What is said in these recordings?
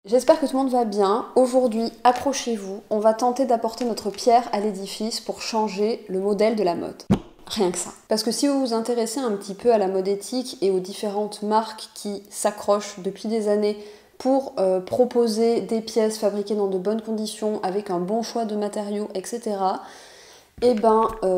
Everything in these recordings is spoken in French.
J'espère que tout le monde va bien. Aujourd'hui, accrochez-vous, on va tenter d'apporter notre pierre à l'édifice pour changer le modèle de la mode. Rien que ça. Parce que si vous vous intéressez un petit peu à la mode éthique et aux différentes marques qui s'accrochent depuis des années pour proposer des pièces fabriquées dans de bonnes conditions, avec un bon choix de matériaux, etc.,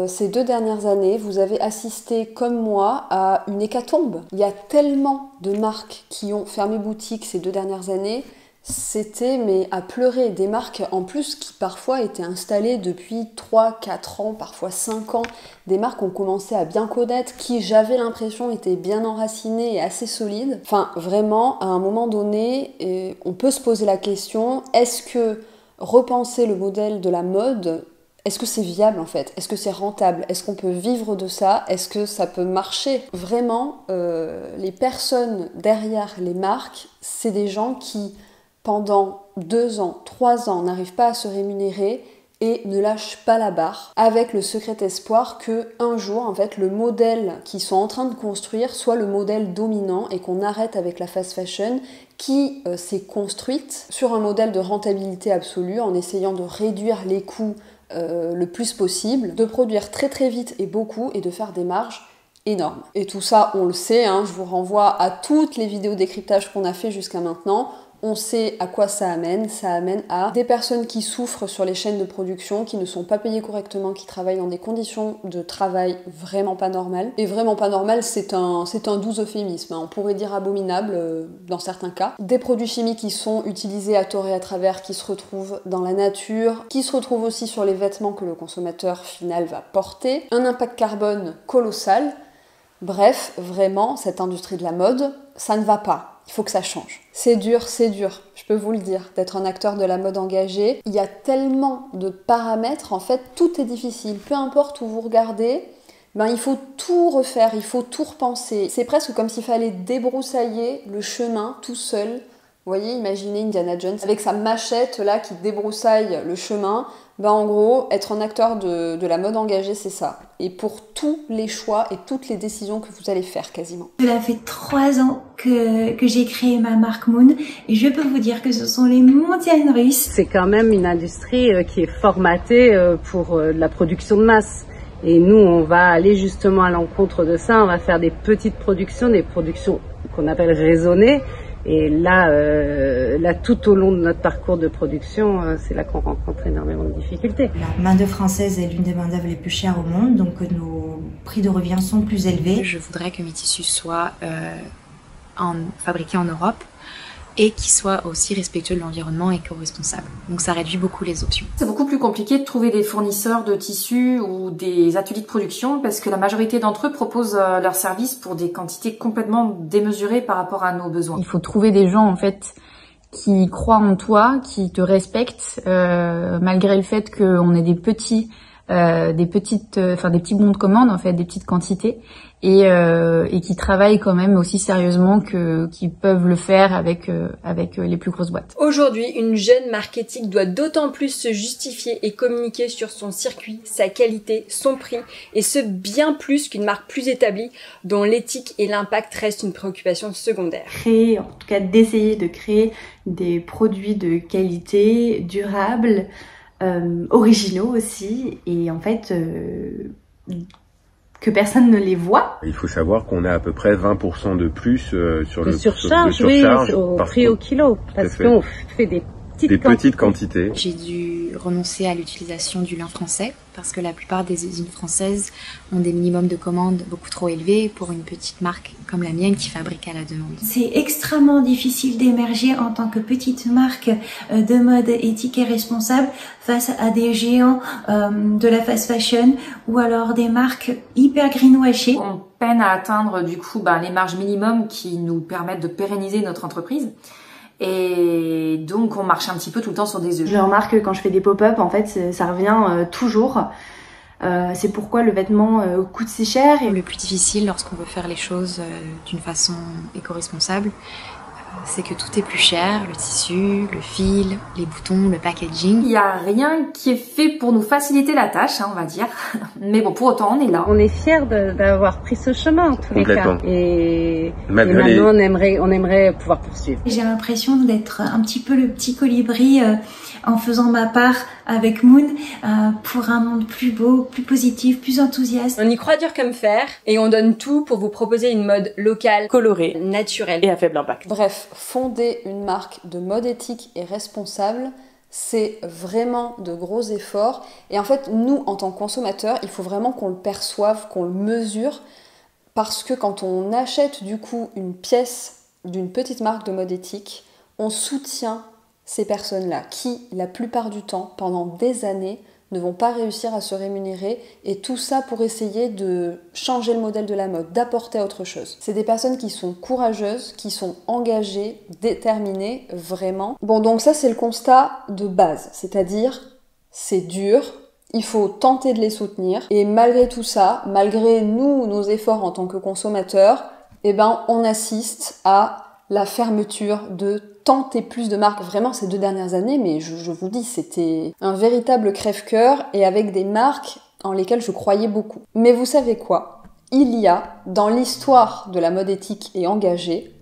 ces 2 dernières années, vous avez assisté, comme moi, à une hécatombe. Il y a tellement de marques qui ont fermé boutique ces 2 dernières années. C'était à pleurer, des marques en plus qui parfois étaient installées depuis 3-4 ans, parfois 5 ans, des marques qu'on commençait à bien connaître, qui j'avais l'impression étaient bien enracinées et assez solides. Enfin vraiment, à un moment donné, on peut se poser la question, est-ce que repenser le modèle de la mode, est-ce que c'est viable en fait? Est-ce que c'est rentable? Est-ce qu'on peut vivre de ça? Est-ce que ça peut marcher? Vraiment, les personnes derrière les marques, c'est des gens qui pendant 2 ans, 3 ans, n'arrivent pas à se rémunérer et ne lâchent pas la barre, avec le secret espoir que un jour, en fait, le modèle qu'ils sont en train de construire soit le modèle dominant et qu'on arrête avec la fast fashion qui s'est construite sur un modèle de rentabilité absolue en essayant de réduire les coûts le plus possible, de produire très très vite et beaucoup et de faire des marges énormes. Et tout ça, on le sait, je vous renvoie à toutes les vidéos décryptage qu'on a fait jusqu'à maintenant. On sait à quoi ça amène à des personnes qui souffrent sur les chaînes de production, qui ne sont pas payées correctement, qui travaillent dans des conditions de travail vraiment pas normales. Et vraiment pas normales, c'est un doux euphémisme, on pourrait dire abominable dans certains cas. Des produits chimiques qui sont utilisés à tort et à travers, qui se retrouvent dans la nature, qui se retrouvent aussi sur les vêtements que le consommateur final va porter. Un impact carbone colossal. Bref, vraiment, cette industrie de la mode, ça ne va pas. Il faut que ça change. C'est dur, je peux vous le dire, d'être un acteur de la mode engagé. Il y a tellement de paramètres, en fait, tout est difficile. Peu importe où vous regardez, il faut tout refaire, il faut tout repenser. C'est presque comme s'il fallait débroussailler le chemin tout seul. Vous voyez, imaginez Indiana Jones avec sa machette là qui débroussaille le chemin. En gros, être un acteur de la mode engagée, c'est ça. Et pour tous les choix et toutes les décisions que vous allez faire quasiment. Cela fait 3 ans que j'ai créé ma marque Moon et je peux vous dire que ce sont les montagnes russes. C'est quand même une industrie qui est formatée pour la production de masse. Et nous, on va aller justement à l'encontre de ça. On va faire des petites productions, des productions qu'on appelle raisonnées. Et là, tout au long de notre parcours de production, c'est là qu'on rencontre énormément de difficultés. La main-d'œuvre française est l'une des main-d'œuvre les plus chères au monde, donc nos prix de revient sont plus élevés. Je voudrais que mes tissus soient fabriqués en Europe et qui soient aussi respectueux de l'environnement et éco-responsables. Donc ça réduit beaucoup les options. C'est beaucoup plus compliqué de trouver des fournisseurs de tissus ou des ateliers de production parce que la majorité d'entre eux proposent leurs services pour des quantités complètement démesurées par rapport à nos besoins. Il faut trouver des gens en fait qui croient en toi, qui te respectent malgré le fait qu'on ait des petits petits bons de commande en fait, des petites quantités et qui travaillent quand même aussi sérieusement qu'ils peuvent le faire avec les plus grosses boîtes. Aujourd'hui, une jeune marque éthique doit d'autant plus se justifier et communiquer sur son circuit, sa qualité, son prix, et ce bien plus qu'une marque plus établie dont l'éthique et l'impact restent une préoccupation secondaire. En tout cas d'essayer de créer des produits de qualité, durables, originaux aussi, et en fait que personne ne les voit. Il faut savoir qu'on a à peu près 20% de plus sur le surcharge, au prix au kilo, parce qu'on fait des petites quantités. J'ai dû renoncer à l'utilisation du lin français parce que la plupart des usines françaises ont des minimums de commandes beaucoup trop élevés pour une petite marque comme la mienne qui fabrique à la demande. C'est extrêmement difficile d'émerger en tant que petite marque de mode éthique et responsable face à des géants de la fast fashion ou alors des marques hyper greenwashées. On peine à atteindre du coup les marges minimum qui nous permettent de pérenniser notre entreprise. Et donc on marche un petit peu tout le temps sur des œufs. Je remarque que quand je fais des pop-up, en fait, ça revient toujours. C'est pourquoi le vêtement coûte si cher. Le plus difficile lorsqu'on veut faire les choses d'une façon éco-responsable, c'est que tout est plus cher, le tissu, le fil, les boutons, le packaging. Il n'y a rien qui est fait pour nous faciliter la tâche, on va dire. Mais bon, pour autant, on est là. On est fiers d'avoir pris ce chemin en tous les cas. Et maintenant, on aimerait pouvoir poursuivre. J'ai l'impression d'être un petit peu le petit colibri en faisant ma part avec Moon pour un monde plus beau, plus positif, plus enthousiaste. On y croit dur comme fer et on donne tout pour vous proposer une mode locale, colorée, naturelle et à faible impact. Bref, fonder une marque de mode éthique et responsable, c'est vraiment de gros efforts. Et en fait, nous, en tant que consommateurs, il faut vraiment qu'on le perçoive, qu'on le mesure, parce que quand on achète du coup une pièce d'une petite marque de mode éthique, on soutient ces personnes-là qui, la plupart du temps, pendant des années, ne vont pas réussir à se rémunérer, et tout ça pour essayer de changer le modèle de la mode, d'apporter autre chose. C'est des personnes qui sont courageuses, qui sont engagées, déterminées, vraiment. Bon, donc ça c'est le constat de base, c'est-à-dire c'est dur, il faut tenter de les soutenir, et malgré tout ça, malgré nous, nos efforts en tant que consommateurs, eh ben on assiste à la fermeture de tant et plus de marques, vraiment ces 2 dernières années, mais je vous dis, c'était un véritable crève-cœur, et avec des marques en lesquelles je croyais beaucoup. Mais vous savez quoi ? Il y a, dans l'histoire de la mode éthique et engagée,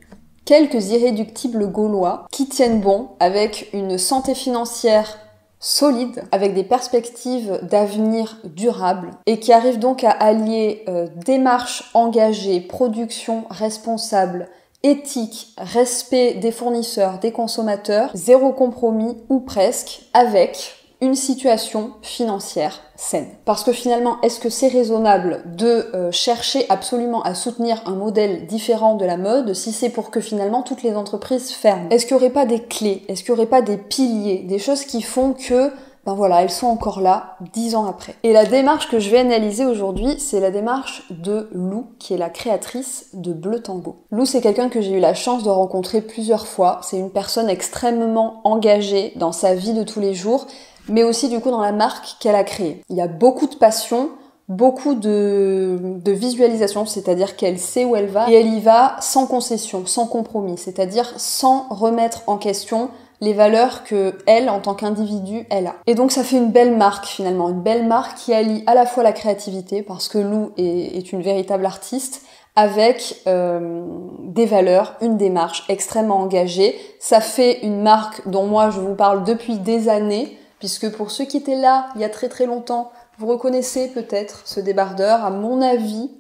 quelques irréductibles Gaulois qui tiennent bon avec une santé financière solide, avec des perspectives d'avenir durables, et qui arrivent donc à allier démarche engagée, production responsable, éthique, respect des fournisseurs, des consommateurs, zéro compromis ou presque, avec une situation financière saine. Parce que finalement, est-ce que c'est raisonnable de chercher absolument à soutenir un modèle différent de la mode si c'est pour que finalement toutes les entreprises ferment ? Est-ce qu'il n'y aurait pas des clés ? Est-ce qu'il n'y aurait pas des piliers ? Des choses qui font que ben voilà, elles sont encore là 10 ans après. Et la démarche que je vais analyser aujourd'hui, c'est la démarche de Lou, qui est la créatrice de Bleu Tango. Lou, c'est quelqu'un que j'ai eu la chance de rencontrer plusieurs fois. C'est une personne extrêmement engagée dans sa vie de tous les jours, mais aussi du coup dans la marque qu'elle a créée. Il y a beaucoup de passion, beaucoup de visualisation, c'est-à-dire qu'elle sait où elle va, et elle y va sans concession, sans compromis, c'est-à-dire sans remettre en question les valeurs que elle, en tant qu'individu, elle a. Et donc ça fait une belle marque finalement, une belle marque qui allie à la fois la créativité, parce que Lou est une véritable artiste, avec des valeurs, une démarche extrêmement engagée. Ça fait une marque dont moi je vous parle depuis des années, puisque pour ceux qui étaient là il y a très très longtemps, vous reconnaissez peut-être ce débardeur, à mon avis.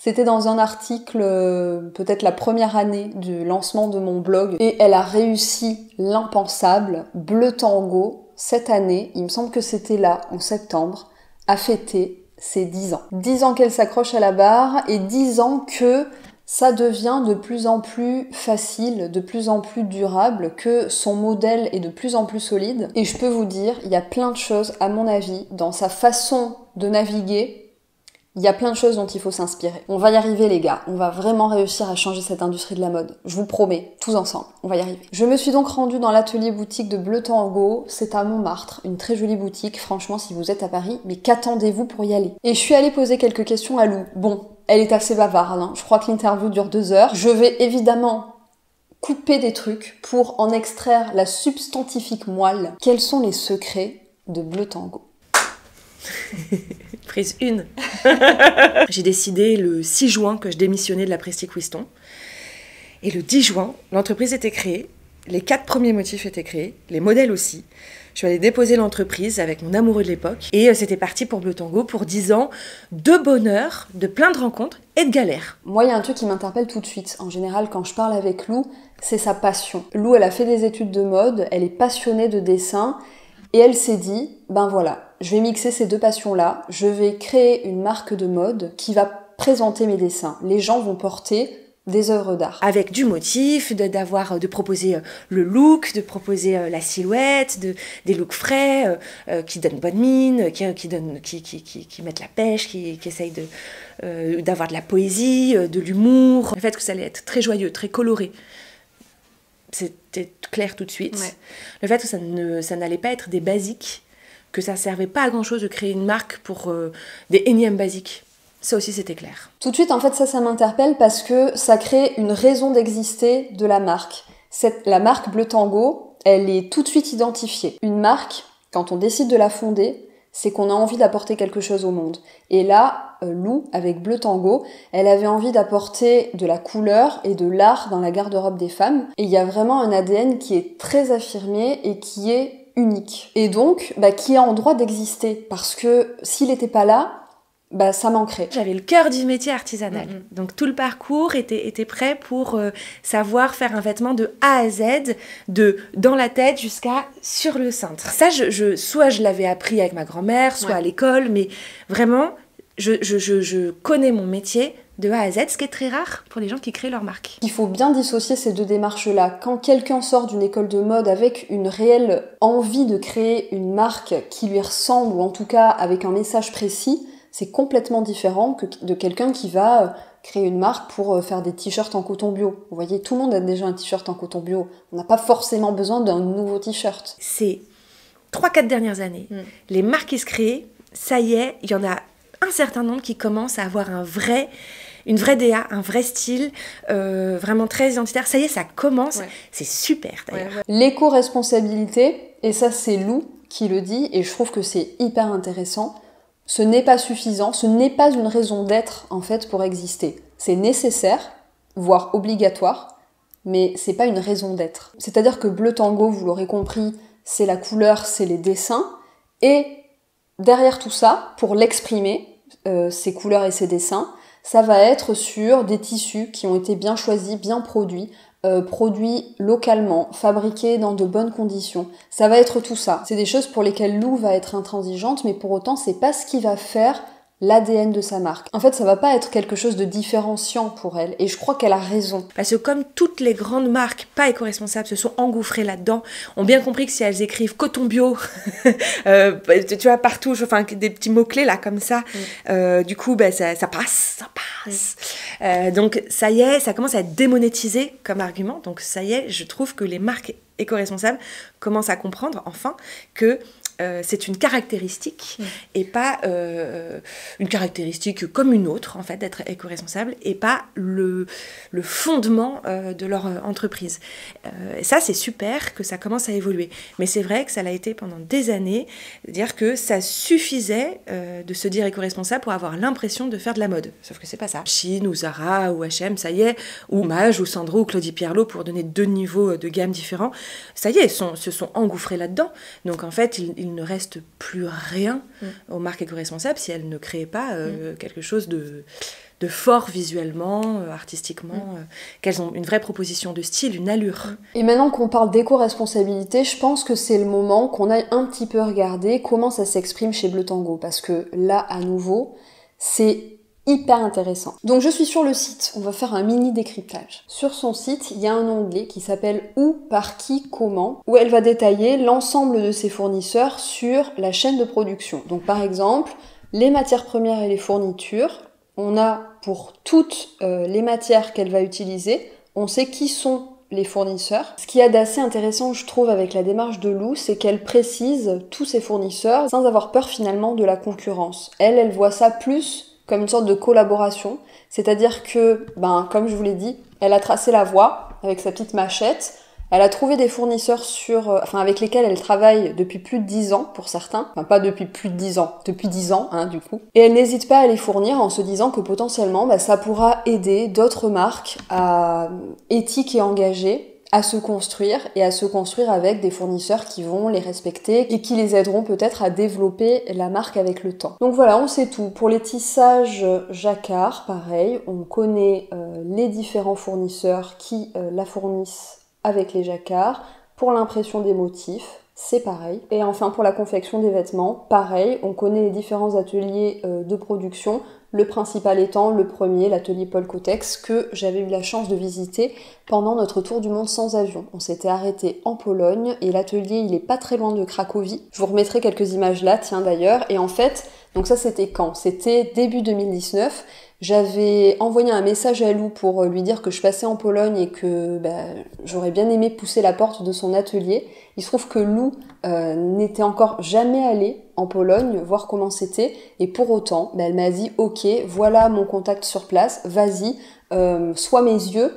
C'était dans un article, peut-être la première année du lancement de mon blog, et elle a réussi l'impensable. Bleu Tango, cette année, il me semble que c'était là, en septembre, a fêté ses 10 ans. 10 ans qu'elle s'accroche à la barre, et 10 ans que ça devient de plus en plus facile, de plus en plus durable, que son modèle est de plus en plus solide. Et je peux vous dire, il y a plein de choses, à mon avis, dans sa façon de naviguer. Il y a plein de choses dont il faut s'inspirer. On va y arriver les gars, on va vraiment réussir à changer cette industrie de la mode. Je vous promets, tous ensemble, on va y arriver. Je me suis donc rendue dans l'atelier boutique de Bleu Tango, c'est à Montmartre, une très jolie boutique, franchement si vous êtes à Paris, mais qu'attendez-vous pour y aller? Et je suis allée poser quelques questions à Lou. Bon, elle est assez bavarde, hein. Je crois que l'interview dure 2 heures. Je vais évidemment couper des trucs pour en extraire la substantifique moelle. Quels sont les secrets de Bleu Tango? Prise 1. J'ai décidé le 6 juin que je démissionnais de la Prestige Whiston. Et le 10 juin, l'entreprise était créée. Les 4 premiers motifs étaient créés, les modèles aussi. Je suis allée déposer l'entreprise avec mon amoureux de l'époque. Et c'était parti pour Bleu Tango pour 10 ans de bonheur, de plein de rencontres et de galères. Moi, il y a un truc qui m'interpelle tout de suite. En général, quand je parle avec Lou, c'est sa passion. Lou, elle a fait des études de mode, elle est passionnée de dessin. Et elle s'est dit, ben voilà, je vais mixer ces 2 passions-là, je vais créer une marque de mode qui va présenter mes dessins. Les gens vont porter des œuvres d'art. Avec du motif, de proposer le look, de proposer la silhouette, des looks frais, qui donnent bonne mine, qui mettent la pêche, qui essayent d'avoir de la poésie, de l'humour. Le fait que ça allait être très joyeux, très coloré. C'était clair tout de suite. Ouais. Le fait que ça n'allait pas être des basiques, que ça servait pas à grand chose de créer une marque pour des énièmes basiques. Ça aussi, c'était clair. Tout de suite, en fait, ça m'interpelle parce que ça crée une raison d'exister de la marque. La marque Bleu Tango, elle est tout de suite identifiée. Une marque, quand on décide de la fonder, c'est qu'on a envie d'apporter quelque chose au monde. Et là, Lou, avec Bleu Tango, elle avait envie d'apporter de la couleur et de l'art dans la garde-robe des femmes. Et il y a vraiment un ADN qui est très affirmé et qui est unique. Et donc, qui a en droit d'exister. Parce que s'il n'était pas là, ça manquerait. J'avais le cœur du métier artisanal. Donc tout le parcours était prêt pour savoir faire un vêtement de A à Z, dans la tête jusqu'à sur le cintre. Ça, soit je l'avais appris avec ma grand-mère, soit à l'école, mais vraiment, je connais mon métier de A à Z, ce qui est très rare pour les gens qui créent leur marque. Il faut bien dissocier ces deux démarches-là. Quand quelqu'un sort d'une école de mode avec une réelle envie de créer une marque qui lui ressemble, ou en tout cas avec un message précis, c'est complètement différent de quelqu'un qui va créer une marque pour faire des t-shirts en coton bio. Vous voyez, tout le monde a déjà un t-shirt en coton bio. On n'a pas forcément besoin d'un nouveau t-shirt. Ces 3-4 dernières années, les marques qui se créent, ça y est, il y en a un certain nombre qui commencent à avoir une vraie DA, un vrai style, vraiment très identitaire. Ça y est, ça commence. C'est super d'ailleurs. L'éco-responsabilité, et ça c'est Lou qui le dit, et je trouve que c'est hyper intéressant, ce n'est pas suffisant, ce n'est pas une raison d'être en fait pour exister. C'est nécessaire, voire obligatoire, mais c'est pas une raison d'être. C'est-à-dire que Bleu Tango, vous l'aurez compris, c'est la couleur, c'est les dessins, et derrière tout ça, pour l'exprimer, ces couleurs et ces dessins, ça va être sur des tissus qui ont été bien choisis, bien produits localement, fabriqués dans de bonnes conditions. Ça va être tout ça. C'est des choses pour lesquelles Lou va être intransigeante, mais pour autant, c'est pas ce qui va faire l'ADN de sa marque. En fait, ça va pas être quelque chose de différenciant pour elle, et je crois qu'elle a raison. Parce que comme toutes les grandes marques pas éco-responsables se sont engouffrées là-dedans, ont bien compris que si elles écrivent coton bio, tu vois, partout, enfin, des petits mots-clés là, comme ça, du coup, ça passe. Donc, ça y est, ça commence à être démonétisé comme argument, donc ça y est, je trouve que les marques éco-responsables commencent à comprendre, enfin, que c'est une caractéristique et pas une caractéristique comme une autre, en fait, d'être éco-responsable et pas le fondement de leur entreprise. Et ça, c'est super que ça commence à évoluer. Mais c'est vrai que ça l'a été pendant des années, dire que ça suffisait de se dire éco-responsable pour avoir l'impression de faire de la mode. Sauf que c'est pas ça. Chine ou Zara ou H&M, ça y est, ou Mage ou Sandro ou Claudie Pierlot, pour donner 2 niveaux de gamme différents, ça y est, se sont engouffrés là-dedans. Donc en fait, il ne reste plus rien aux marques éco-responsables si elles ne créent pas quelque chose de fort visuellement, artistiquement, qu'elles ont une vraie proposition de style, une allure. Et maintenant qu'on parle d'éco-responsabilité, je pense que c'est le moment qu'on aille un petit peu regarder comment ça s'exprime chez Bleu Tango, parce que là, à nouveau, c'est hyper intéressant. Donc je suis sur le site, on va faire un mini décryptage. Sur son site, il y a un onglet qui s'appelle « Où, par qui, comment » où elle va détailler l'ensemble de ses fournisseurs sur la chaîne de production. Donc par exemple, les matières premières et les fournitures, on a pour toutes les matières qu'elle va utiliser, on sait qui sont les fournisseurs. Ce qu'il y a d'assez intéressant, je trouve, avec la démarche de Lou, c'est qu'elle précise tous ses fournisseurs sans avoir peur finalement de la concurrence. Elle voit ça plus comme une sorte de collaboration, c'est-à-dire que, comme je vous l'ai dit, elle a tracé la voie avec sa petite machette, elle a trouvé des fournisseurs avec lesquels elle travaille depuis plus de 10 ans pour certains, enfin pas depuis plus de 10 ans, depuis 10 ans du coup, et elle n'hésite pas à les fournir en se disant que potentiellement ça pourra aider d'autres marques éthiques et engagées à se construire et à se construire avec des fournisseurs qui vont les respecter et qui les aideront peut-être à développer la marque avec le temps. Donc voilà, on sait tout. Pour les tissages jacquard, pareil, on connaît les différents fournisseurs qui la fournissent avec les jacquards. Pour l'impression des motifs, c'est pareil. Et enfin pour la confection des vêtements, pareil, on connaît les différents ateliers de production. Le principal étant le premier, l'atelier Paul Kotex, que j'avais eu la chance de visiter pendant notre tour du monde sans avion. On s'était arrêté en Pologne et l'atelier il est pas très loin de Cracovie. Je vous remettrai quelques images là, tiens d'ailleurs. Et en fait, donc ça c'était quand ? C'était début 2019. J'avais envoyé un message à Lou pour lui dire que je passais en Pologne et que j'aurais bien aimé pousser la porte de son atelier. Il se trouve que Lou n'était encore jamais allée en Pologne, voir comment c'était, et pour autant, elle m'a dit « Ok, voilà mon contact sur place, vas-y, sois mes yeux ».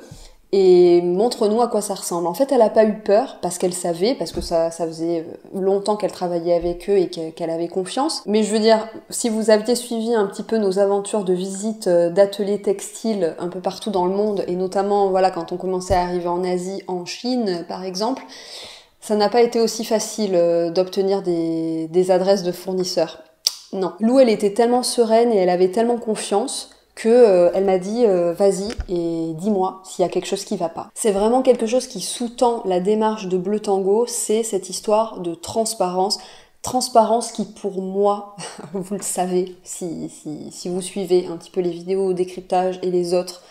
Et montre-nous à quoi ça ressemble. En fait, elle a pas eu peur parce qu'elle savait, parce que ça faisait longtemps qu'elle travaillait avec eux et qu'elle avait confiance. Mais je veux dire, si vous aviez suivi un petit peu nos aventures de visite d'ateliers textiles un peu partout dans le monde, et notamment voilà quand on commençait à arriver en Asie, en Chine par exemple, ça n'a pas été aussi facile d'obtenir des adresses de fournisseurs. Non. Lou, elle était tellement sereine et elle avait tellement confiance que elle m'a dit vas-y et dis-moi s'il y a quelque chose qui va pas. C'est vraiment quelque chose qui sous-tend la démarche de Bleu Tango, c'est cette histoire de transparence. Transparence qui pour moi, vous le savez si vous suivez un petit peu les vidéos au décryptage et les autres,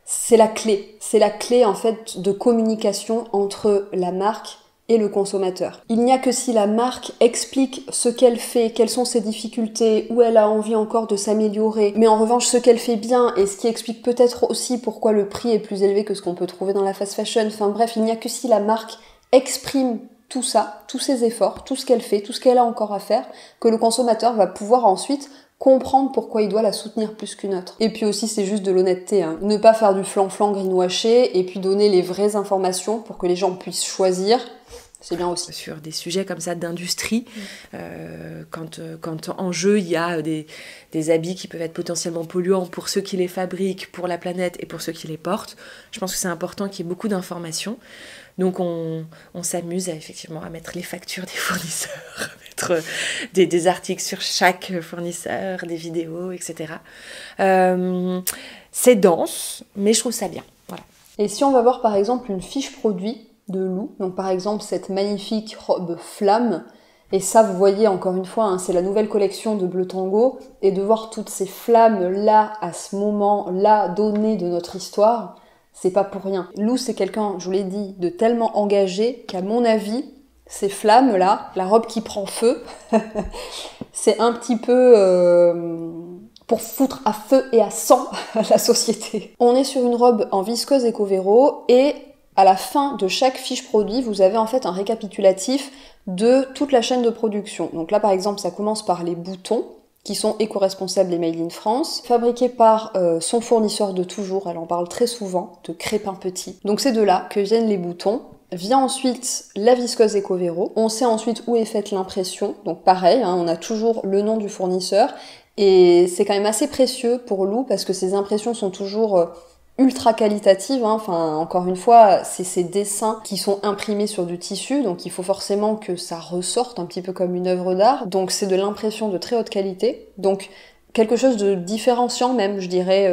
c'est la clé. C'est la clé en fait de communication entre la marque et le consommateur. Il n'y a que si la marque explique ce qu'elle fait, quelles sont ses difficultés, où elle a envie encore de s'améliorer, mais en revanche ce qu'elle fait bien et ce qui explique peut-être aussi pourquoi le prix est plus élevé que ce qu'on peut trouver dans la fast fashion, enfin bref, il n'y a que si la marque exprime tout ça, tous ses efforts, tout ce qu'elle fait, tout ce qu'elle a encore à faire, que le consommateur va pouvoir ensuite comprendre pourquoi il doit la soutenir plus qu'une autre. Et puis aussi, c'est juste de l'honnêteté, hein. Ne pas faire du flan-flan greenwashé et puis donner les vraies informations pour que les gens puissent choisir. C'est bien aussi. Sur des sujets comme ça d'industrie, quand en jeu il y a des habits qui peuvent être potentiellement polluants pour ceux qui les fabriquent, pour la planète et pour ceux qui les portent, je pense que c'est important qu'il y ait beaucoup d'informations. Donc on s'amuse effectivement à mettre les factures des fournisseurs, à mettre des articles sur chaque fournisseur, des vidéos, etc. C'est dense, mais je trouve ça bien. Voilà. Et si on va voir par exemple une fiche produit de Lou, donc par exemple cette magnifique robe flamme, et ça vous voyez encore une fois, hein, c'est la nouvelle collection de Bleu Tango, et de voir toutes ces flammes là, à ce moment-là, données de notre histoire, c'est pas pour rien. Lou c'est quelqu'un, je vous l'ai dit, de tellement engagé qu'à mon avis, ces flammes là, la robe qui prend feu, c'est un petit peu pour foutre à feu et à sang la société. On est sur une robe en viscose Ecovero et à la fin de chaque fiche produit, vous avez en fait un récapitulatif de toute la chaîne de production. Donc là par exemple, ça commence par les boutons, qui sont éco-responsables et made in France, fabriqués par son fournisseur de toujours, elle en parle très souvent, de Crépin Petit. Donc c'est de là que viennent les boutons. Vient ensuite la viscose Ecovero. On sait ensuite où est faite l'impression, donc pareil, hein, on a toujours le nom du fournisseur, et c'est quand même assez précieux pour Lou, parce que ces impressions sont toujours ultra qualitative, hein. Enfin encore une fois, c'est ces dessins qui sont imprimés sur du tissu, donc il faut forcément que ça ressorte un petit peu comme une œuvre d'art, donc c'est de l'impression de très haute qualité, donc quelque chose de différenciant même, je dirais,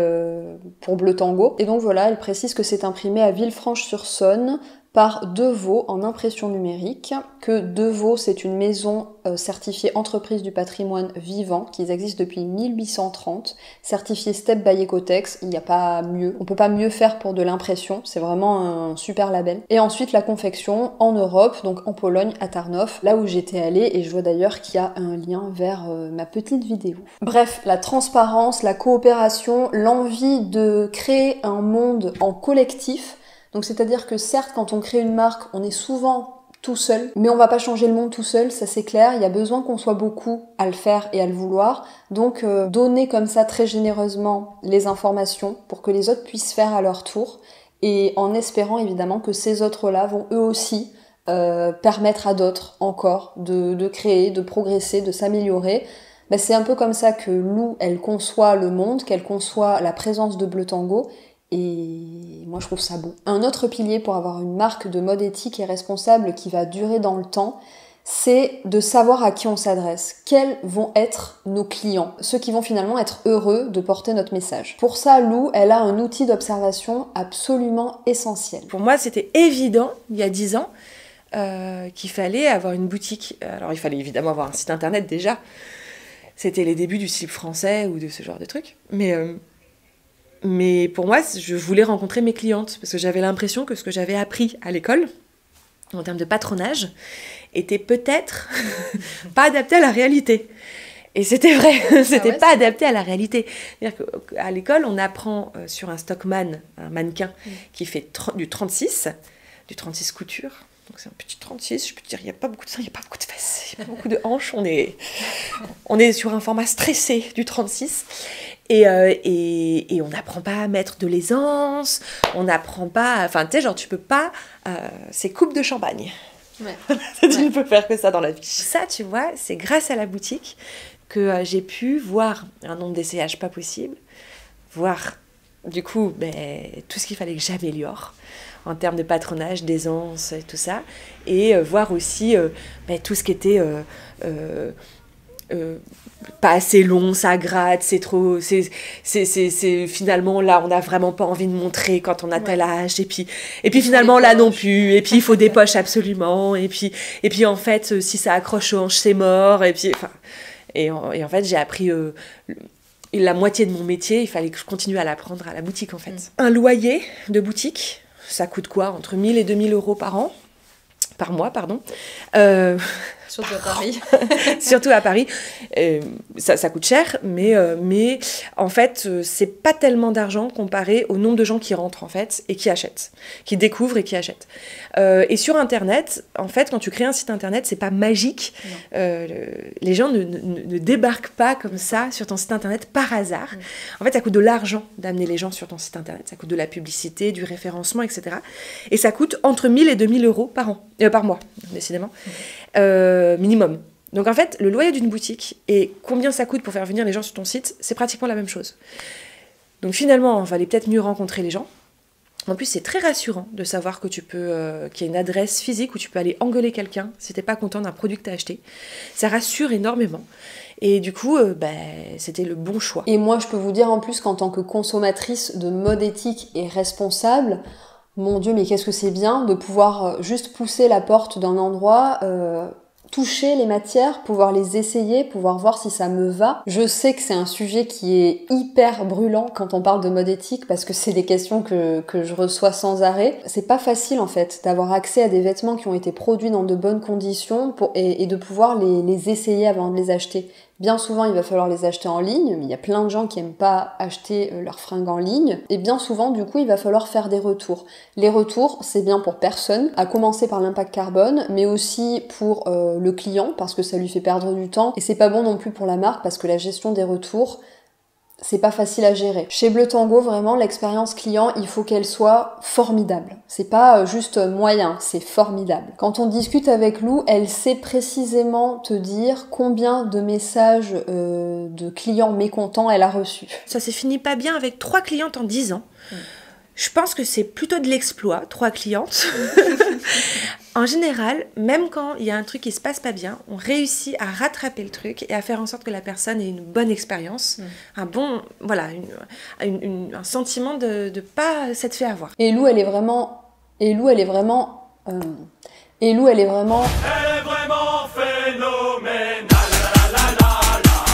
pour Bleu Tango. Et donc voilà, elle précise que c'est imprimé à Villefranche-sur-Saône par Devaux en impression numérique, que Devaux c'est une maison certifiée entreprise du patrimoine vivant, qui existe depuis 1830, certifiée Step by Ecotex, il n'y a pas mieux, on peut pas mieux faire pour de l'impression, c'est vraiment un super label. Et ensuite la confection en Europe, donc en Pologne, à Tarnów, là où j'étais allée, et je vois d'ailleurs qu'il y a un lien vers ma petite vidéo. Bref, la transparence, la coopération, l'envie de créer un monde en collectif. Donc c'est-à-dire que certes, quand on crée une marque, on est souvent tout seul, mais on va pas changer le monde tout seul, ça c'est clair, il y a besoin qu'on soit beaucoup à le faire et à le vouloir, donc donner comme ça très généreusement les informations pour que les autres puissent faire à leur tour, et en espérant évidemment que ces autres-là vont eux aussi permettre à d'autres encore de créer, de progresser, de s'améliorer. Ben, c'est un peu comme ça que Lou, elle conçoit le monde, qu'elle conçoit la présence de Bleu Tango, et moi je trouve ça beau. Un autre pilier pour avoir une marque de mode éthique et responsable qui va durer dans le temps, c'est de savoir à qui on s'adresse. Quels vont être nos clients, ceux qui vont finalement être heureux de porter notre message. Pour ça, Lou, elle a un outil d'observation absolument essentiel. Pour moi, c'était évident, il y a 10 ans, qu'il fallait avoir une boutique. Alors il fallait évidemment avoir un site internet déjà. C'était les débuts du slip français ou de ce genre de trucs. Mais pour moi, je voulais rencontrer mes clientes, parce que j'avais l'impression que ce que j'avais appris à l'école, en termes de patronage, était peut-être pas adapté à la réalité. Et c'était vrai, c'était ouais, pas adapté à la réalité. C'est-à-dire qu'à l'école, on apprend sur un stockman, un mannequin, qui fait du 36 couture. Donc c'est un petit 36, je peux te dire, il n'y a pas beaucoup de seins, il n'y a pas beaucoup de fesses, il n'y a pas beaucoup de hanches. On est sur un format stressé du 36. Et on n'apprend pas à mettre de l'aisance, on n'apprend pas... Enfin, tu sais, genre, tu peux pas... c'est coupe de champagne. Ouais. Tu ne peux faire que ça dans la vie. Ça, tu vois, c'est grâce à la boutique que j'ai pu voir un nombre d'essayages pas possible, voir, du coup, tout ce qu'il fallait que j'améliore en termes de patronage, d'aisance et tout ça, et voir aussi tout ce qui était... pas assez long, ça gratte, c'est trop, c'est finalement là on n'a vraiment pas envie de montrer quand on a tel âge, et puis finalement là non plus, et puis il faut des poches absolument, et puis en fait si ça accroche aux hanches c'est mort, et puis enfin et en fait j'ai appris la moitié de mon métier, il fallait que je continue à l'apprendre à la boutique en fait. Un loyer de boutique, ça coûte quoi, entre 1 000 et 2 000 € par mois, pardon. Surtout à Paris. Surtout à Paris. Ça coûte cher, mais en fait, c'est pas tellement d'argent comparé au nombre de gens qui rentrent, en fait, et qui achètent, qui découvrent et qui achètent. Et sur Internet, en fait, quand tu crées un site Internet, c'est pas magique. Les gens ne débarquent pas comme ça sur ton site Internet par hasard. En fait, ça coûte de l'argent d'amener les gens sur ton site Internet. Ça coûte de la publicité, du référencement, etc. Et ça coûte entre 1 000 et 2 000 € par mois, décidément. Minimum. Donc en fait, le loyer d'une boutique et combien ça coûte pour faire venir les gens sur ton site, c'est pratiquement la même chose. Donc finalement, il fallait peut-être mieux rencontrer les gens. En plus, c'est très rassurant de savoir que tu peux, qu'il y a une adresse physique où tu peux aller engueuler quelqu'un si t'es pas content d'un produit que tu as acheté. Ça rassure énormément. Et du coup, c'était le bon choix. Et moi, je peux vous dire en plus qu'en tant que consommatrice de mode éthique et responsable, mon Dieu, mais qu'est-ce que c'est bien de pouvoir juste pousser la porte d'un endroit, toucher les matières, pouvoir les essayer, pouvoir voir si ça me va. Je sais que c'est un sujet qui est hyper brûlant quand on parle de mode éthique parce que c'est des questions que je reçois sans arrêt. C'est pas facile en fait d'avoir accès à des vêtements qui ont été produits dans de bonnes conditions et de pouvoir les essayer avant de les acheter. Bien souvent, il va falloir les acheter en ligne, mais il y a plein de gens qui aiment pas acheter leurs fringues en ligne. Et bien souvent, du coup, il va falloir faire des retours. Les retours, c'est bien pour personne, à commencer par l'impact carbone, mais aussi pour le client, parce que ça lui fait perdre du temps. Et c'est pas bon non plus pour la marque, parce que la gestion des retours, c'est pas facile à gérer. Chez Bleu Tango, vraiment, l'expérience client, il faut qu'elle soit formidable. C'est pas juste moyen, c'est formidable. Quand on discute avec Lou, elle sait précisément te dire combien de messages de clients mécontents elle a reçus. Ça s'est fini pas bien avec 3 clientes en 10 ans. Je pense que c'est plutôt de l'exploit, 3 clientes. En général, même quand il y a un truc qui se passe pas bien, on réussit à rattraper le truc et à faire en sorte que la personne ait une bonne expérience, un bon, voilà, un sentiment de pas s'être fait avoir. Et Lou, elle est vraiment phénoménale.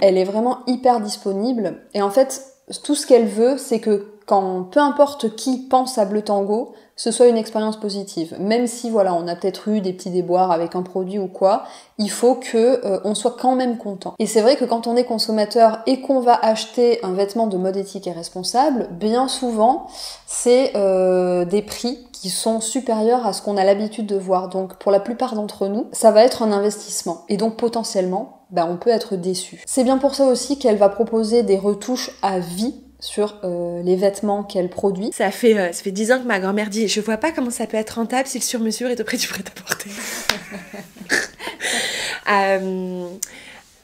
Elle est vraiment hyper disponible. Et en fait, tout ce qu'elle veut, c'est que quand peu importe qui pense à Bleu Tango, ce soit une expérience positive. Même si voilà, on a peut-être eu des petits déboires avec un produit ou quoi, il faut que on soit quand même content. Et c'est vrai que quand on est consommateur et qu'on va acheter un vêtement de mode éthique et responsable, bien souvent, c'est des prix qui sont supérieurs à ce qu'on a l'habitude de voir. Donc pour la plupart d'entre nous, ça va être un investissement. Et donc potentiellement, on peut être déçu. C'est bien pour ça aussi qu'elle va proposer des retouches à vie sur les vêtements qu'elle produit. Ça fait 10 ans que ma grand-mère dit « Je vois pas comment ça peut être rentable si le sur-mesure est au prix du prêt-à-porter. »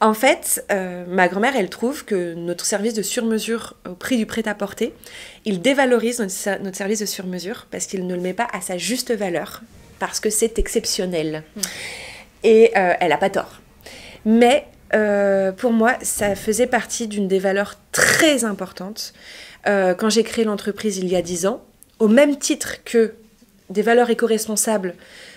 En fait, ma grand-mère, elle trouve que notre service de sur-mesure au prix du prêt-à-porter, il dévalorise notre service de sur-mesure parce qu'il ne le met pas à sa juste valeur, parce que c'est exceptionnel. Et elle a pas tort. Mais pour moi, ça faisait partie d'une des valeurs très importantes quand j'ai créé l'entreprise il y a 10 ans, au même titre que des valeurs éco-responsables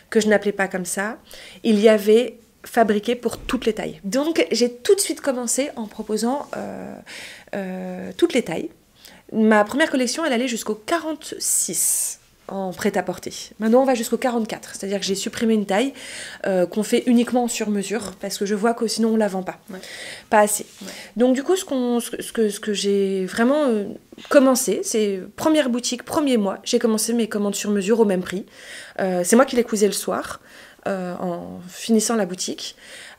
que je n'appelais pas comme ça, il y avait fabriqué pour toutes les tailles. Donc j'ai tout de suite commencé en proposant toutes les tailles. Ma première collection, elle allait jusqu'au 46. en prêt-à-porter. Maintenant, on va jusqu'au 44, c'est-à-dire que j'ai supprimé une taille qu'on fait uniquement sur mesure, parce que je vois que sinon on la vend pas, pas assez. Donc du coup, ce que j'ai vraiment commencé, c'est première boutique, premier mois, j'ai commencé mes commandes sur mesure au même prix. C'est moi qui les cousais le soir, en finissant la boutique.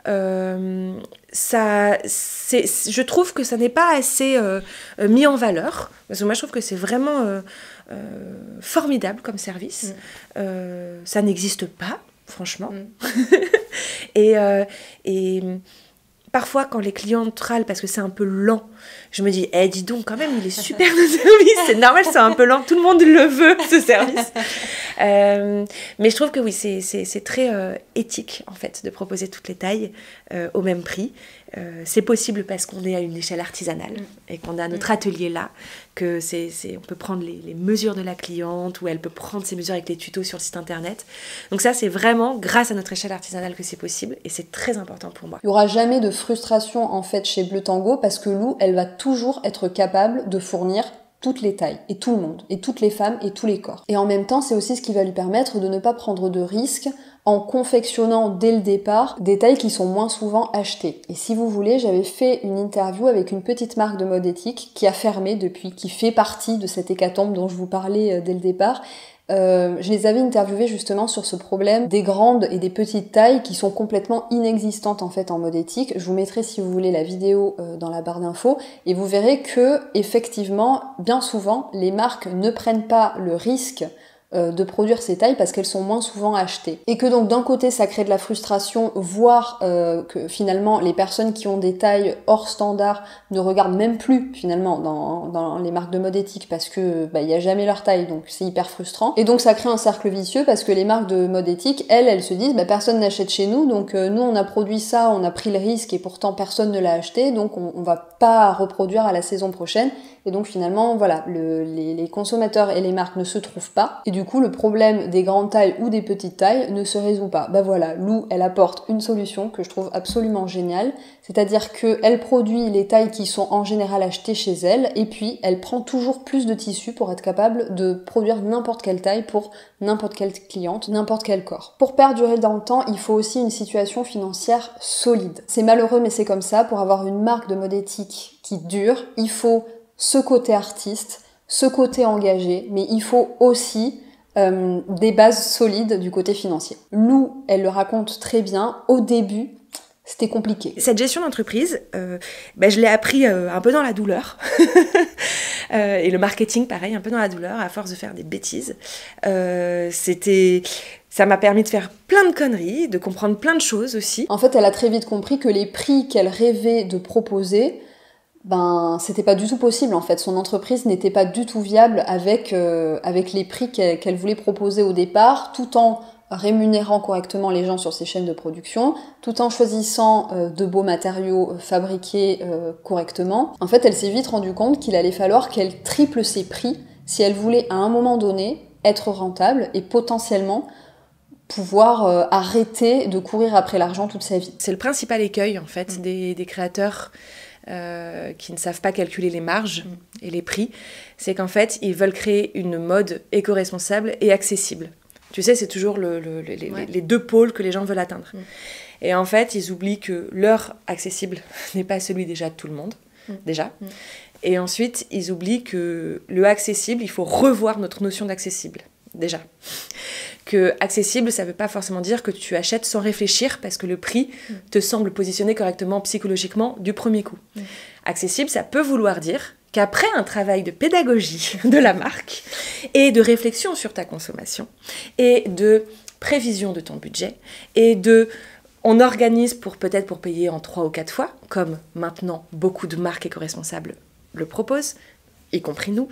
Je trouve que ça n'est pas assez mis en valeur, parce que moi je trouve que c'est vraiment formidable comme service. Ça n'existe pas, franchement. Et parfois quand les clientes râlent parce que c'est un peu lent, je me dis dis donc quand même il est super le service, c'est normal, c'est un peu lent, tout le monde le veut ce service. Mais je trouve que oui, c'est très éthique en fait de proposer toutes les tailles au même prix. C'est possible parce qu'on est à une échelle artisanale et qu'on a notre atelier là, que on peut prendre les mesures de la cliente, ou elle peut prendre ses mesures avec les tutos sur le site internet. Donc ça, c'est vraiment grâce à notre échelle artisanale que c'est possible, et c'est très important pour moi. Il n'y aura jamais de frustration en fait chez Bleu Tango, parce que Lou, elle va toujours être capable de fournir toutes les tailles, et tout le monde, et toutes les femmes, et tous les corps. Et en même temps, c'est aussi ce qui va lui permettre de ne pas prendre de risques en confectionnant dès le départ des tailles qui sont moins souvent achetées. Et si vous voulez, j'avais fait une interview avec une petite marque de mode éthique qui a fermé depuis, qui fait partie de cette hécatombe dont je vous parlais dès le départ. Je les avais interviewés justement sur ce problème des grandes et des petites tailles qui sont complètement inexistantes en fait en mode éthique. Je vous mettrai si vous voulez la vidéo dans la barre d'infos, et vous verrez que effectivement, bien souvent, les marques ne prennent pas le risque de produire ces tailles parce qu'elles sont moins souvent achetées. Et que donc d'un côté ça crée de la frustration, voire que finalement les personnes qui ont des tailles hors standard ne regardent même plus finalement dans les marques de mode éthique, parce que y a jamais leur taille, donc c'est hyper frustrant. Et donc ça crée un cercle vicieux, parce que les marques de mode éthique, elles se disent personne n'achète chez nous, donc nous on a produit ça, on a pris le risque et pourtant personne ne l'a acheté, donc on va pas reproduire à la saison prochaine. Et donc finalement, voilà, les consommateurs et les marques ne se trouvent pas. Et du coup, le problème des grandes tailles ou des petites tailles ne se résout pas. Voilà, Lou, elle apporte une solution que je trouve absolument géniale. C'est-à-dire qu'elle produit les tailles qui sont en général achetées chez elle, et puis elle prend toujours plus de tissu pour être capable de produire n'importe quelle taille pour n'importe quelle cliente, n'importe quel corps. Pour perdurer dans le temps, il faut aussi une situation financière solide. C'est malheureux, mais c'est comme ça. Pour avoir une marque de mode éthique qui dure, il faut ce côté artiste, ce côté engagé, mais il faut aussi des bases solides du côté financier. Lou, elle le raconte très bien, au début, c'était compliqué. Cette gestion d'entreprise, je l'ai appris un peu dans la douleur. Et le marketing, pareil, un peu dans la douleur, à force de faire des bêtises. Ça m'a permis de faire plein de conneries, de comprendre plein de choses aussi. En fait, elle a très vite compris que les prix qu'elle rêvait de proposer, c'était pas du tout possible en fait. Son entreprise n'était pas du tout viable avec les prix qu'elle voulait proposer au départ, tout en rémunérant correctement les gens sur ses chaînes de production, tout en choisissant de beaux matériaux fabriqués correctement. En fait, elle s'est vite rendue compte qu'il allait falloir qu'elle triple ses prix si elle voulait à un moment donné être rentable et potentiellement pouvoir arrêter de courir après l'argent toute sa vie. C'est le principal écueil en fait des créateurs qui ne savent pas calculer les marges et les prix, c'est qu'en fait ils veulent créer une mode éco-responsable et accessible. Tu sais, c'est toujours les deux pôles que les gens veulent atteindre. Et en fait, ils oublient que leur accessible n'est pas celui déjà de tout le monde, déjà. Et ensuite, ils oublient que le accessible, il faut revoir notre notion d'accessible, déjà. Que accessible, ça ne veut pas forcément dire que tu achètes sans réfléchir parce que le prix te semble positionné correctement psychologiquement du premier coup. Accessible, ça peut vouloir dire qu'après un travail de pédagogie de la marque et de réflexion sur ta consommation et de prévision de ton budget et on organise peut-être pour payer en 3 ou 4 fois, comme maintenant beaucoup de marques éco-responsables le proposent, y compris nous,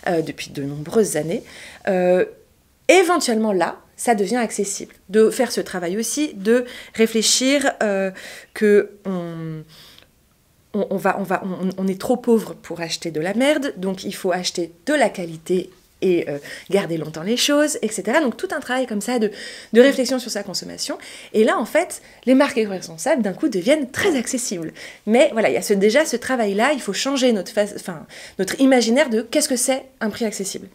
depuis de nombreuses années. Éventuellement là, ça devient accessible. De faire ce travail aussi, de réfléchir que on est trop pauvre pour acheter de la merde, donc il faut acheter de la qualité et garder longtemps les choses, etc. Donc tout un travail comme ça de réflexion sur sa consommation. Et là, en fait, les marques éco-responsables, d'un coup, deviennent très accessibles. Mais voilà, il y a déjà ce travail-là, il faut changer notre imaginaire de qu'est-ce que c'est un prix accessible.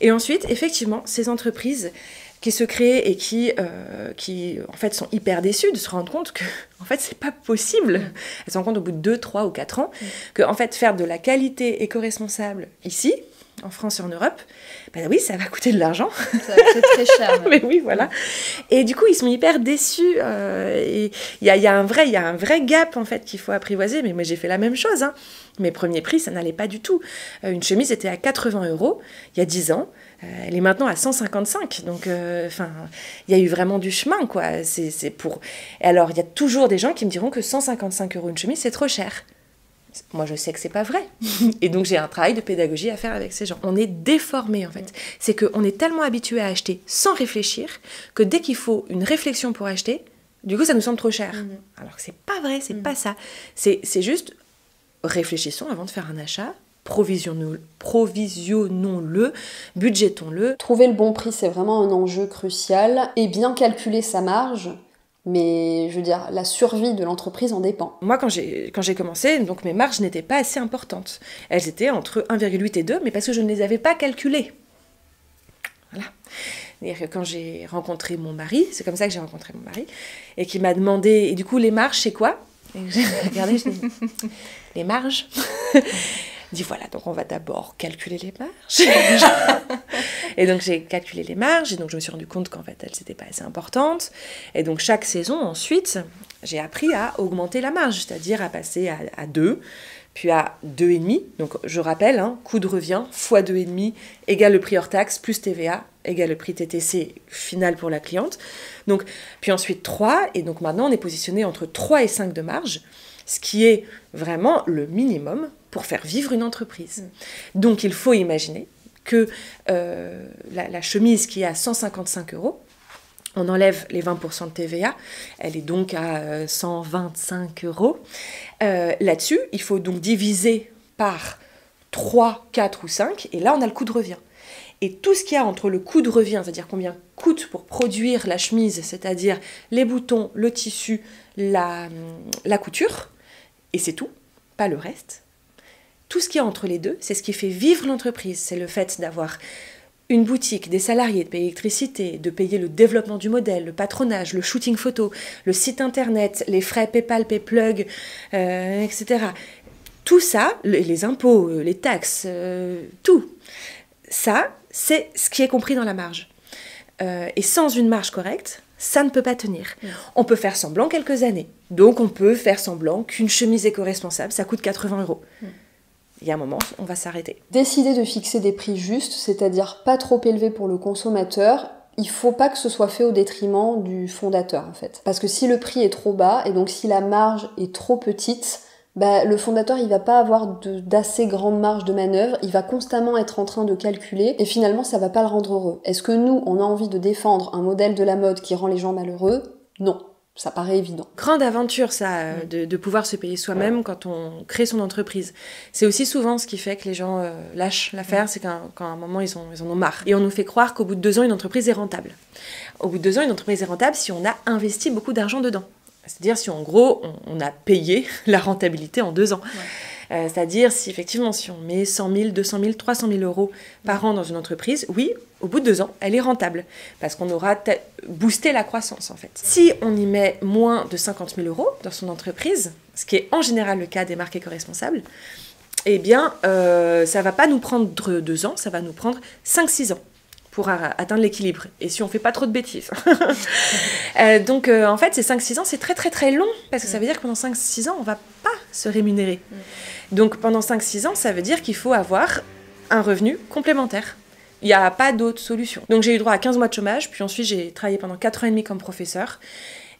Et ensuite, effectivement, ces entreprises qui se créent et qui en fait, sont hyper déçues de se rendre compte que, en fait, c'est pas possible. Elles se rendent compte au bout de 2, 3 ou 4 ans que, en fait, faire de la qualité éco-responsable ici, en France et en Europe, ben oui, ça va coûter de l'argent. Ça va coûter très cher. Mais oui, voilà. Et du coup, ils sont hyper déçus. Et il y a un vrai gap, en fait, qu'il faut apprivoiser. Mais moi, j'ai fait la même chose. Hein. Mes premiers prix, ça n'allait pas du tout. Une chemise était à 80 € il y a 10 ans. Elle est maintenant à 155. Donc, il y a eu vraiment du chemin, quoi. C'est pour... Et alors, il y a toujours des gens qui me diront que 155 € une chemise, c'est trop cher. Moi, je sais que c'est pas vrai. Et donc, j'ai un travail de pédagogie à faire avec ces gens. On est déformés, en fait. C'est qu'on est tellement habitué à acheter sans réfléchir que dès qu'il faut une réflexion pour acheter, du coup, ça nous semble trop cher. Alors que c'est pas vrai, c'est pas ça. C'est juste, réfléchissons avant de faire un achat, provisionnons-le, budgétons-le. Trouver le bon prix, c'est vraiment un enjeu crucial. Et bien calculer sa marge, mais je veux dire, la survie de l'entreprise en dépend. Moi, quand j'ai commencé, donc mes marges n'étaient pas assez importantes. Elles étaient entre 1,8 et 2, mais parce que je ne les avais pas calculées. Voilà. C'est-à-dire que quand j'ai rencontré mon mari, c'est comme ça que j'ai rencontré mon mari, et qui m'a demandé, et du coup, les marges, c'est quoi? Et j'ai regardé, je dis, les marges. Il dit voilà, donc on va d'abord calculer les marges. Et donc j'ai calculé les marges, et donc je me suis rendu compte qu'en fait elles n'étaient pas assez importantes. Et donc chaque saison ensuite, j'ai appris à augmenter la marge, c'est-à-dire à passer à 2, puis à 2,5. Donc je rappelle, hein, coût de revient fois 2,5 égale le prix hors taxe plus TVA égale le prix TTC final pour la cliente. Donc, puis ensuite 3, et donc maintenant on est positionné entre 3 et 5 de marge, ce qui est vraiment le minimum pour faire vivre une entreprise. Donc il faut imaginer que la chemise qui est à 155 €, on enlève les 20% de TVA, elle est donc à 125 €. Là-dessus, il faut donc diviser par 3, 4 ou 5, et là on a le coût de revient. Et tout ce qu'il y a entre le coût de revient, c'est-à-dire combien coûte pour produire la chemise, c'est-à-dire les boutons, le tissu, la couture, et c'est tout, pas le reste. Tout ce qu'il y a entre les deux, c'est ce qui fait vivre l'entreprise. C'est le fait d'avoir une boutique, des salariés, de payer l'électricité, de payer le développement du modèle, le patronage, le shooting photo, le site internet, les frais PayPal, PayPlug, etc. Tout ça, les impôts, les taxes, tout, ça, c'est ce qui est compris dans la marge. Et sans une marge correcte, ça ne peut pas tenir. On peut faire semblant quelques années. Donc on peut faire semblant qu'une chemise éco-responsable, ça coûte 80 €. Il y a un moment, on va s'arrêter. Décider de fixer des prix justes, c'est-à-dire pas trop élevés pour le consommateur, il faut pas que ce soit fait au détriment du fondateur en fait. Parce que si le prix est trop bas, et donc si la marge est trop petite, le fondateur il va pas avoir d'assez grande marge de manœuvre, il va constamment être en train de calculer, et finalement ça va pas le rendre heureux. Est-ce que nous, on a envie de défendre un modèle de la mode qui rend les gens malheureux? Non. Ça paraît évident. Grande aventure, ça, de pouvoir se payer soi-même quand on crée son entreprise. C'est aussi souvent ce qui fait que les gens lâchent l'affaire, c'est qu'à un moment, ils en ont marre. Et on nous fait croire qu'au bout de 2 ans, une entreprise est rentable. Au bout de 2 ans, une entreprise est rentable si on a investi beaucoup d'argent dedans. C'est-à-dire si, en gros, on a payé la rentabilité en 2 ans. C'est-à-dire si, effectivement, si on met 100 000, 200 000, 300 000 € par an dans une entreprise, oui, au bout de 2 ans, elle est rentable. Parce qu'on aura boosté la croissance, en fait. Si on y met moins de 50 000 € dans son entreprise, ce qui est en général le cas des marques éco-responsables, eh bien, ça va pas nous prendre 2 ans, ça va nous prendre 5-6 ans pour atteindre l'équilibre. Et si on fait pas trop de bêtises. Donc, en fait, ces 5-6 ans, c'est très très très long, parce que ça veut dire que pendant 5-6 ans, on va pas se rémunérer. Donc, pendant 5-6 ans, ça veut dire qu'il faut avoir un revenu complémentaire. Il n'y a pas d'autre solution. Donc, j'ai eu droit à 15 mois de chômage, puis ensuite, j'ai travaillé pendant 4 ans et demi comme professeur.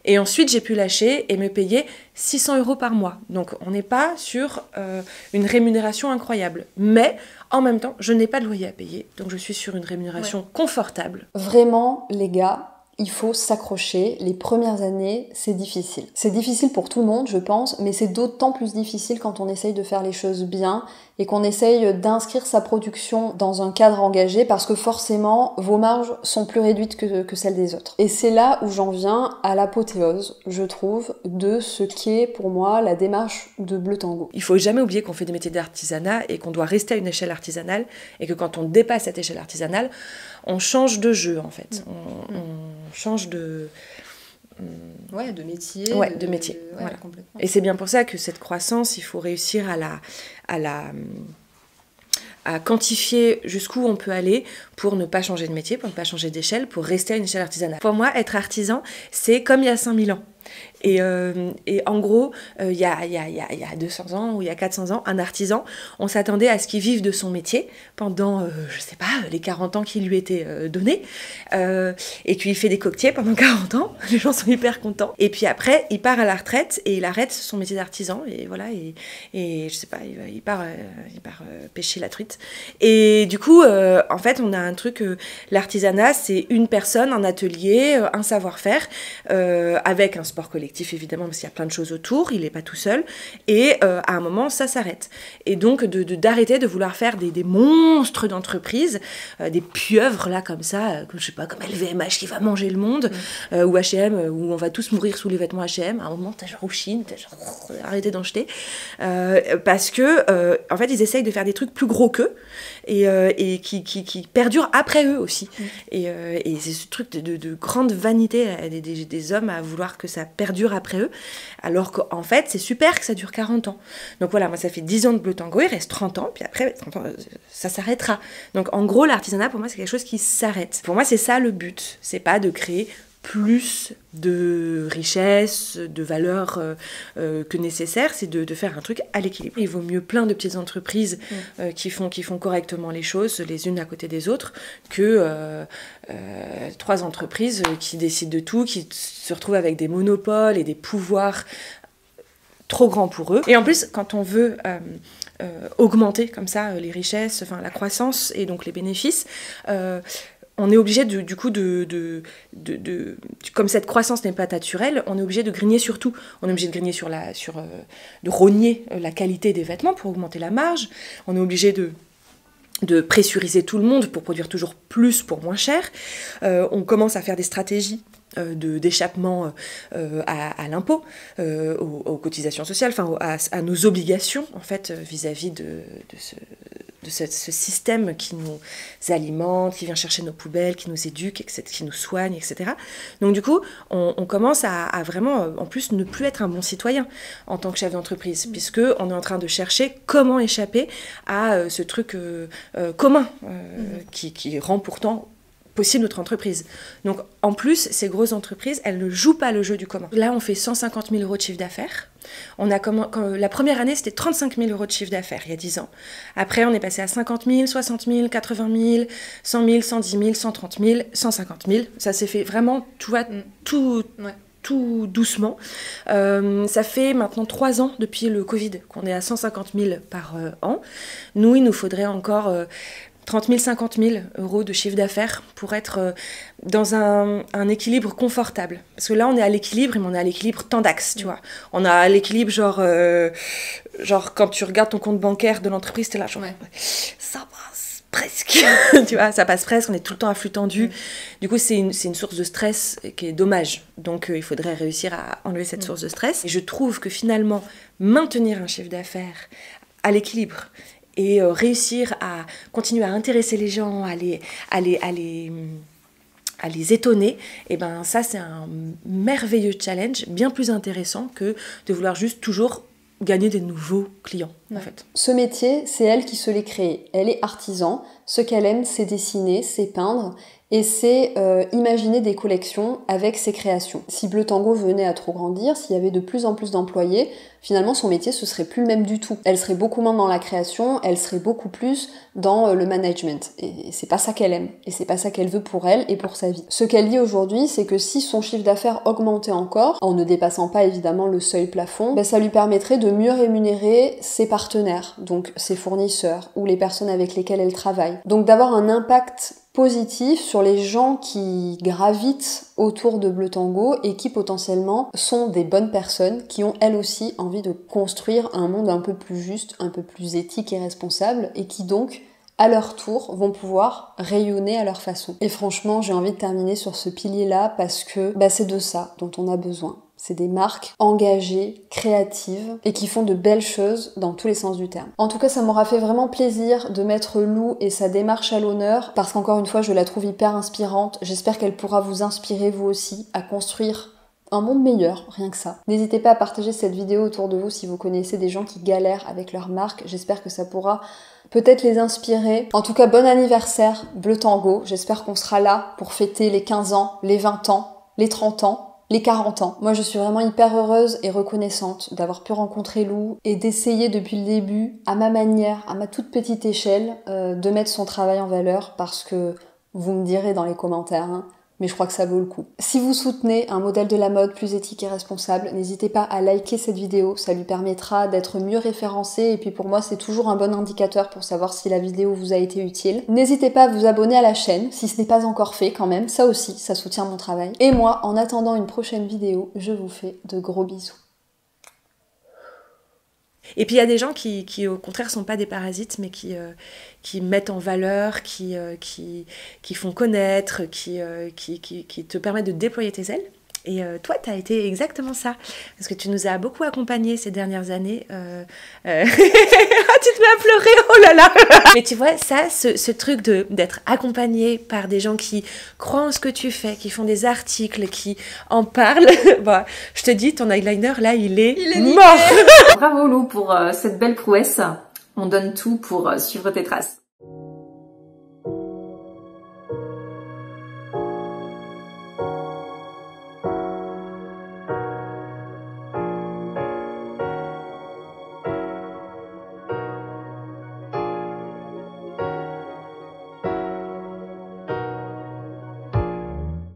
Et ensuite, j'ai pu lâcher et me payer 600 € par mois. Donc, on n'est pas sur une rémunération incroyable. Mais, en même temps, je n'ai pas de loyer à payer. Donc, je suis sur une rémunération confortable. Vraiment, les gars, il faut s'accrocher. Les premières années, c'est difficile. C'est difficile pour tout le monde, je pense, mais c'est d'autant plus difficile quand on essaye de faire les choses bien et qu'on essaye d'inscrire sa production dans un cadre engagé parce que forcément, vos marges sont plus réduites que celles des autres. Et c'est là où j'en viens à l'apothéose, je trouve, de ce qu'est pour moi la démarche de Bleu Tango. Il faut jamais oublier qu'on fait des métiers d'artisanat et qu'on doit rester à une échelle artisanale et que quand on dépasse cette échelle artisanale, on change de jeu en fait. On change de... Ouais, de métier. Ouais, de métier. Voilà. Complètement. Et c'est bien pour ça que cette croissance, il faut réussir à quantifier jusqu'où on peut aller pour ne pas changer de métier, pour ne pas changer d'échelle, pour rester à une échelle artisanale. Pour moi, être artisan, c'est comme il y a 5000 ans. Et en gros, il y a 200 ans ou il y a 400 ans, un artisan, on s'attendait à ce qu'il vive de son métier pendant, je sais pas, les 40 ans qui lui étaient donnés, et qu'il fait des coquetiers pendant 40 ans, les gens sont hyper contents. Et puis après, il part à la retraite et il arrête son métier d'artisan, et voilà, et je sais pas, il part pêcher la truite. Et du coup, en fait, on a un truc, l'artisanat, c'est une personne, un atelier, un savoir-faire, avec un sport collectif évidemment parce qu'il y a plein de choses autour, il n'est pas tout seul, et à un moment ça s'arrête. Et donc d'arrêter de vouloir faire des monstres d'entreprises, des pieuvres là comme ça, je sais pas, comme LVMH qui va manger le monde, ou H&M où on va tous mourir sous les vêtements H&M, à un moment t'as genre Chine, t'as genre arrêtez d'en jeter, parce que en fait ils essayent de faire des trucs plus gros qu'eux et qui perdurent après eux aussi. Et c'est ce truc de grande vanité des hommes à vouloir que ça perdure après eux, alors qu'en fait c'est super que ça dure 40 ans. Donc voilà, moi ça fait 10 ans de Bleu Tango, il reste 30 ans, puis après 30 ans, ça s'arrêtera. Donc en gros l'artisanat pour moi c'est quelque chose qui s'arrête. Pour moi c'est ça le but, c'est pas de créer plus de richesse, de valeur que nécessaire, c'est de faire un truc à l'équilibre. Il vaut mieux plein de petites entreprises qui font correctement les choses les unes à côté des autres que 3 entreprises qui décident de tout, qui se retrouvent avec des monopoles et des pouvoirs trop grands pour eux. Et en plus, quand on veut augmenter comme ça les richesses, enfin la croissance et donc les bénéfices, on est obligé du coup comme cette croissance n'est pas naturelle, on est obligé de grigner sur tout. On est obligé de grigner de rogner la qualité des vêtements pour augmenter la marge. On est obligé de pressuriser tout le monde pour produire toujours plus pour moins cher. On commence à faire des stratégies d'échappement à l'impôt, aux cotisations sociales, enfin à nos obligations en fait vis-à-vis de ce système qui nous alimente, qui vient chercher nos poubelles, qui nous éduque, qui nous soigne, etc. Donc du coup, on commence à vraiment, en plus, ne plus être un bon citoyen en tant que chef d'entreprise, puisqu'on est en train de chercher comment échapper à ce truc commun qui rend pourtant possible notre entreprise. Donc en plus, ces grosses entreprises, elles ne jouent pas le jeu du commun. Là, on fait 150 000 euros de chiffre d'affaires. La première année, c'était 35 000 euros de chiffre d'affaires, il y a 10 ans. Après, on est passé à 50 000, 60 000, 80 000, 100 000, 110 000, 130 000, 150 000. Ça s'est fait vraiment, tu vois, tout doucement. Ça fait maintenant 3 ans depuis le Covid qu'on est à 150 000 par an. Nous, il nous faudrait encore 30 000, 50 000 euros de chiffre d'affaires pour être dans un équilibre confortable. Parce que là, on est à l'équilibre, mais on est à l'équilibre tendax, tu vois. On a à l'équilibre, genre quand tu regardes ton compte bancaire de l'entreprise, t'es là, genre, ça passe presque, tu vois, ça passe presque, on est tout le temps à flux tendu. Du coup, c'est une source de stress qui est dommage. Donc, il faudrait réussir à enlever cette source de stress. Et je trouve que finalement, maintenir un chiffre d'affaires à l'équilibre, et réussir à continuer à intéresser les gens, à les étonner, et ben ça c'est un merveilleux challenge, bien plus intéressant que de vouloir juste toujours gagner des nouveaux clients, en fait. Ce métier, c'est elle qui se l'est créé. Elle est artisan, ce qu'elle aime c'est dessiner, c'est peindre, et c'est imaginer des collections avec ses créations. Si Bleu Tango venait à trop grandir, s'il y avait de plus en plus d'employés, finalement son métier ce serait plus le même du tout. Elle serait beaucoup moins dans la création, elle serait beaucoup plus dans le management. Et c'est pas ça qu'elle aime, et c'est pas ça qu'elle veut pour elle et pour sa vie. Ce qu'elle dit aujourd'hui, c'est que si son chiffre d'affaires augmentait encore, en ne dépassant pas évidemment le seuil plafond, ben ça lui permettrait de mieux rémunérer ses partenaires partenaires, donc ses fournisseurs ou les personnes avec lesquelles elle travaille. Donc d'avoir un impact positif sur les gens qui gravitent autour de Bleu Tango et qui potentiellement sont des bonnes personnes qui ont elles aussi envie de construire un monde un peu plus juste, un peu plus éthique et responsable et qui donc à leur tour vont pouvoir rayonner à leur façon. Et franchement, j'ai envie de terminer sur ce pilier-là parce que c'est de ça dont on a besoin. C'est des marques engagées, créatives et qui font de belles choses dans tous les sens du terme. En tout cas, ça m'aura fait vraiment plaisir de mettre Lou et sa démarche à l'honneur parce qu'encore une fois, je la trouve hyper inspirante. J'espère qu'elle pourra vous inspirer vous aussi à construire un monde meilleur, rien que ça. N'hésitez pas à partager cette vidéo autour de vous si vous connaissez des gens qui galèrent avec leur marque. J'espère que ça pourra peut-être les inspirer. En tout cas, bon anniversaire Bleu Tango. J'espère qu'on sera là pour fêter les 15 ans, les 20 ans, les 30 ans. Les 40 ans. Moi, je suis vraiment hyper heureuse et reconnaissante d'avoir pu rencontrer Lou et d'essayer depuis le début, à ma manière, à ma toute petite échelle, de mettre son travail en valeur parce que vous me direz dans les commentaires, mais je crois que ça vaut le coup. Si vous soutenez un modèle de la mode plus éthique et responsable, n'hésitez pas à liker cette vidéo, ça lui permettra d'être mieux référencé et puis pour moi c'est toujours un bon indicateur pour savoir si la vidéo vous a été utile. N'hésitez pas à vous abonner à la chaîne si ce n'est pas encore fait quand même, ça aussi, ça soutient mon travail. Et moi, en attendant une prochaine vidéo, je vous fais de gros bisous. Et puis il y a des gens qui au contraire sont pas des parasites, mais qui mettent en valeur, qui font connaître, qui te permettent de déployer tes ailes. Et toi, tu as été exactement ça, parce que tu nous as beaucoup accompagnés ces dernières années. Tu te mets à pleurer, oh là là. Mais tu vois, ça, ce truc d'être accompagné par des gens qui croient en ce que tu fais, qui font des articles, qui en parlent, je te dis, ton eyeliner, là, il est mort. Bravo Lou pour cette belle prouesse. On donne tout pour suivre tes traces.